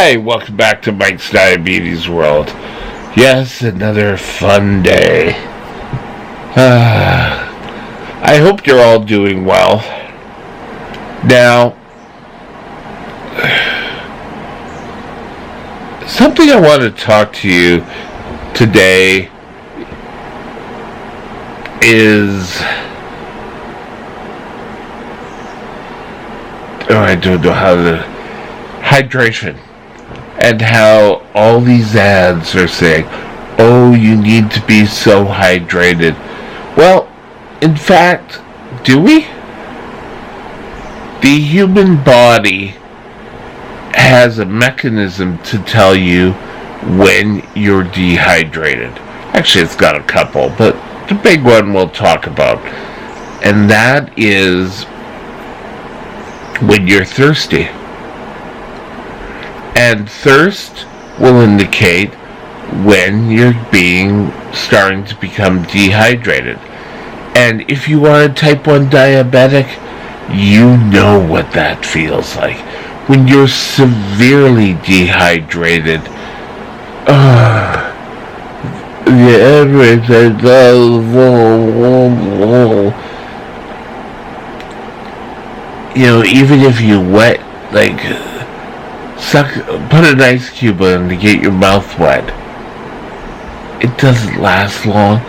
Hi, welcome back to Mike's Diabetes World. Yes, another fun day. I hope you're all doing well. Now, something I want to talk to you today is... I don't know how to... hydration. And how all these ads are saying, oh, you need to be so hydrated. Well, in fact, do we? The human body has a mechanism to tell you when you're dehydrated. Actually, it's got a couple, but the big one we'll talk about. And that is when you're thirsty. And thirst will indicate when you're starting to become dehydrated. And if you are a type 1 diabetic, you know what that feels like. When you're severely dehydrated, everything does. You know, even if you wet, put an ice cube in to get your mouth wet. It doesn't last long.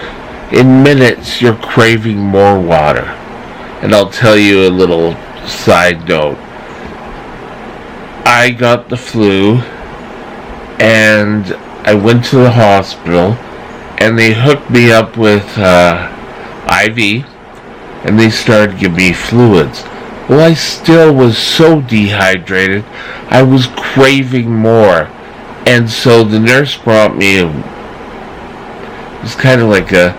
In minutes, you're craving more water. And I'll tell you a little side note. I got the flu, and I went to the hospital, and they hooked me up with IV, and they started giving me fluids. Well, I still was so dehydrated, I was craving more. And so the nurse brought me it was kind of like a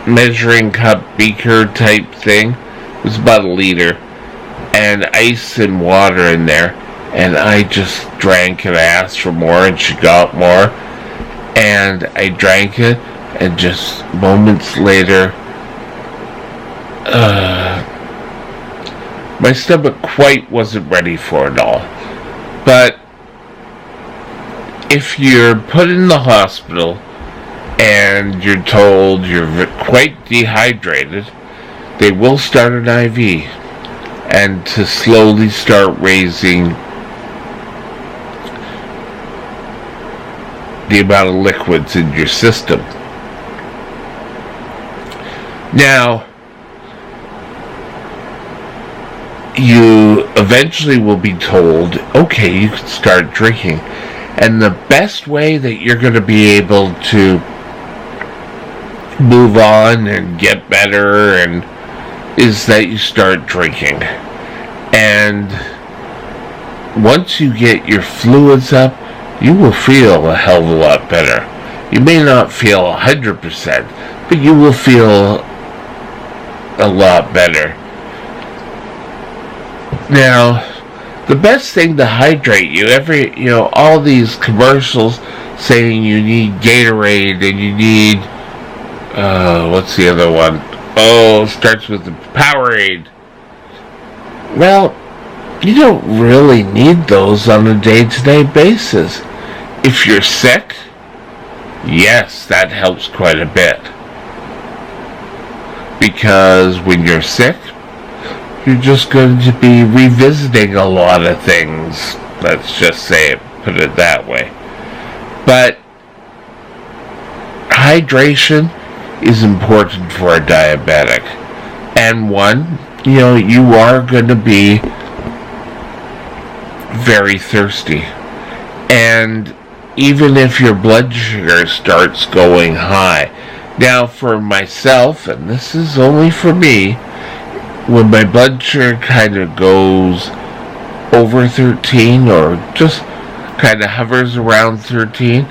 measuring cup beaker type thing. It was about 1 liter. And ice and water in there. And I just drank and I asked for more and she got more. And I drank it and just moments later, my stomach quite wasn't ready for it all. But if you're put in the hospital and you're told you're quite dehydrated, they will start an IV and to slowly start raising the amount of liquids in your system. Now, you eventually will be told, okay, you can start drinking. And the best way that you're going to be able to move on and get better is that you start drinking. And once you get your fluids up, you will feel a hell of a lot better. You may not feel 100%, but you will feel a lot better. Now, the best thing to hydrate you, all these commercials saying you need Gatorade and you need, what's the other one? Oh, it starts with the Powerade. Well, you don't really need those on a day-to-day basis. If you're sick, yes, that helps quite a bit. Because when you're sick, you're just going to be revisiting a lot of things. Let's just say it, put it that way. But hydration is important for a diabetic. And one, you are going to be very thirsty. And even if your blood sugar starts going high. Now for myself, and this is only for me, when my blood sugar kind of goes over 13 or just kind of hovers around 13,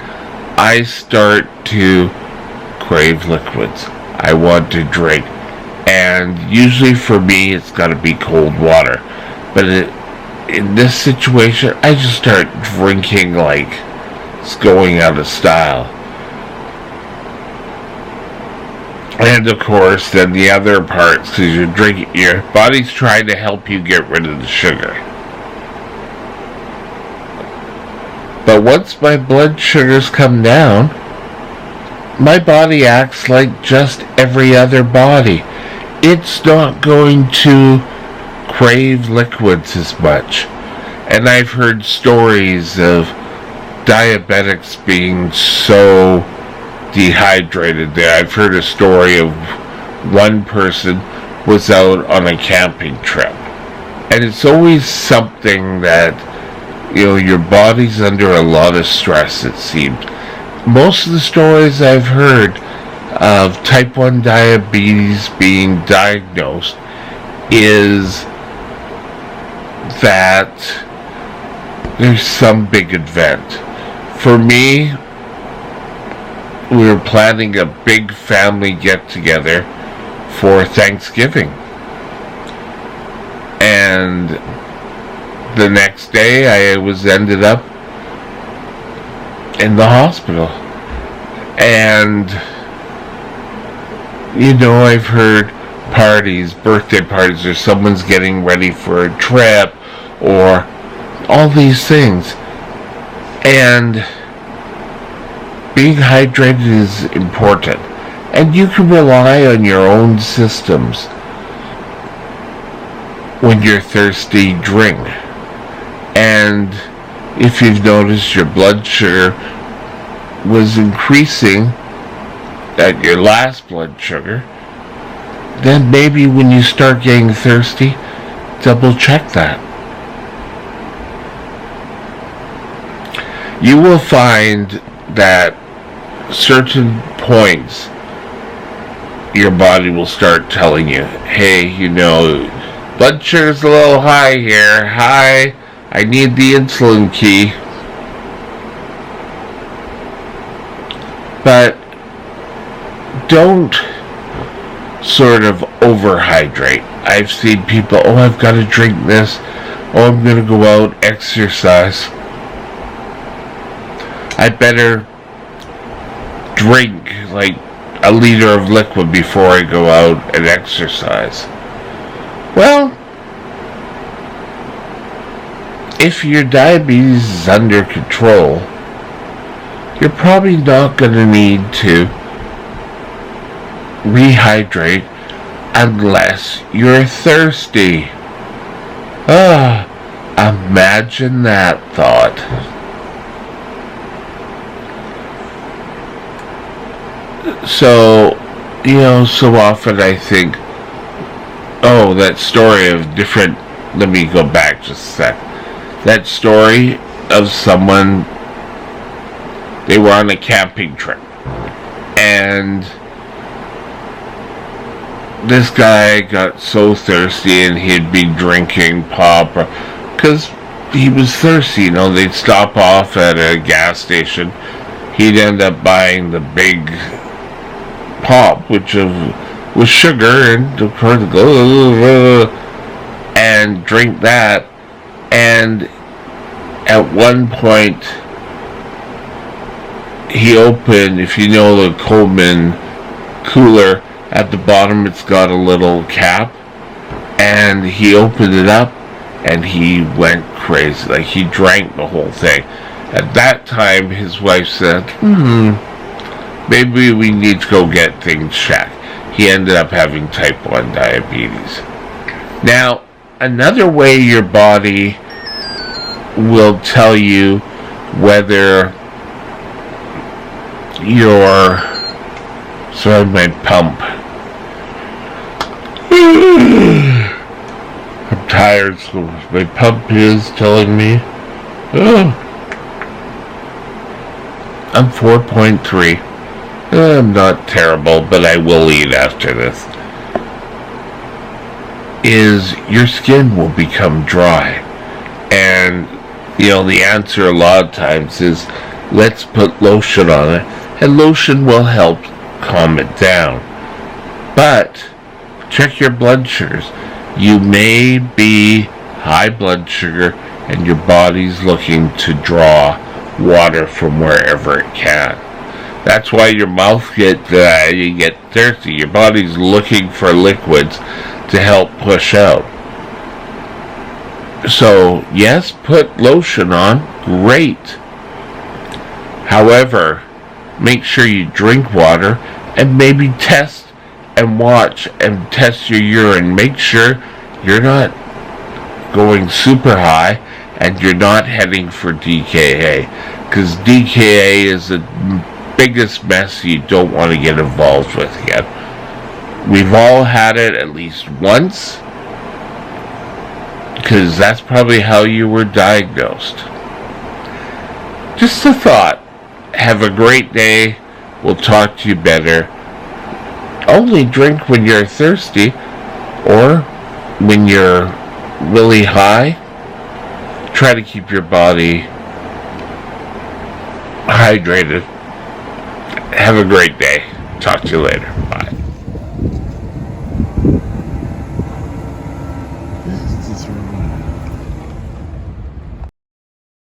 I start to crave liquids. I want to drink. And usually for me, it's got to be cold water. But in this situation, I just start drinking like it's going out of style. And of course, then the other parts, because you're drinking, your body's trying to help you get rid of the sugar. But once my blood sugars come down, my body acts like just every other body. It's not going to crave liquids as much. And I've heard stories of diabetics being so dehydrated there. I've heard a story of one person was out on a camping trip. And it's always something that, your body's under a lot of stress, it seems. Most of the stories I've heard of type 1 diabetes being diagnosed is that there's some big event. For me, we were planning a big family get-together for Thanksgiving. And the next day, I was ended up in the hospital. And, I've heard parties, birthday parties, or someone's getting ready for a trip, or all these things. And being hydrated is important. And you can rely on your own systems. When you're thirsty, drink. And if you've noticed your blood sugar was increasing at your last blood sugar, then maybe when you start getting thirsty, double check that. You will find that certain points your body will start telling you, hey, blood sugar's a little high here. Hi, I need the insulin key. But don't sort of overhydrate. I've seen people, I've got to drink this. I'm going to go out, exercise. I better drink like a liter of liquid before I go out and exercise. Well, if your diabetes is under control, you're probably not going to need to rehydrate unless you're thirsty. Imagine that thought. So, so often I think, that story of different, let me go back just a sec. That story of someone, they were on a camping trip, and this guy got so thirsty and he'd be drinking pop, because he was thirsty, they'd stop off at a gas station, he'd end up buying the big pop, which was sugar, and of course go and drink that. And at one point he opened, if you know the Coleman cooler, at the bottom it's got a little cap, and he opened it up and he went crazy. Like, he drank the whole thing. At that time, his wife said, maybe we need to go get things checked. He ended up having type 1 diabetes. Now, another way your body will tell you whether your, sorry, my pump. I'm tired, so my pump is telling me, I'm 4.3. I'm not terrible, but I will eat after this. Is your skin will become dry. And, the answer a lot of times is, let's put lotion on it, and lotion will help calm it down. But check your blood sugars. You may be high blood sugar and your body's looking to draw water from wherever it can. That's why your mouth you get thirsty. Your body's looking for liquids to help push out. So, yes, put lotion on. Great. However, make sure you drink water and maybe test and watch and test your urine. Make sure you're not going super high and you're not heading for DKA, because DKA is the biggest mess you don't want to get involved with yet. We've all had it at least once, because that's probably how you were diagnosed. Just a thought. Have a great day. We'll talk to you better. Only drink when you're thirsty or when you're really high. Try to keep your body hydrated. Have a great day. Talk to you later. Bye. This is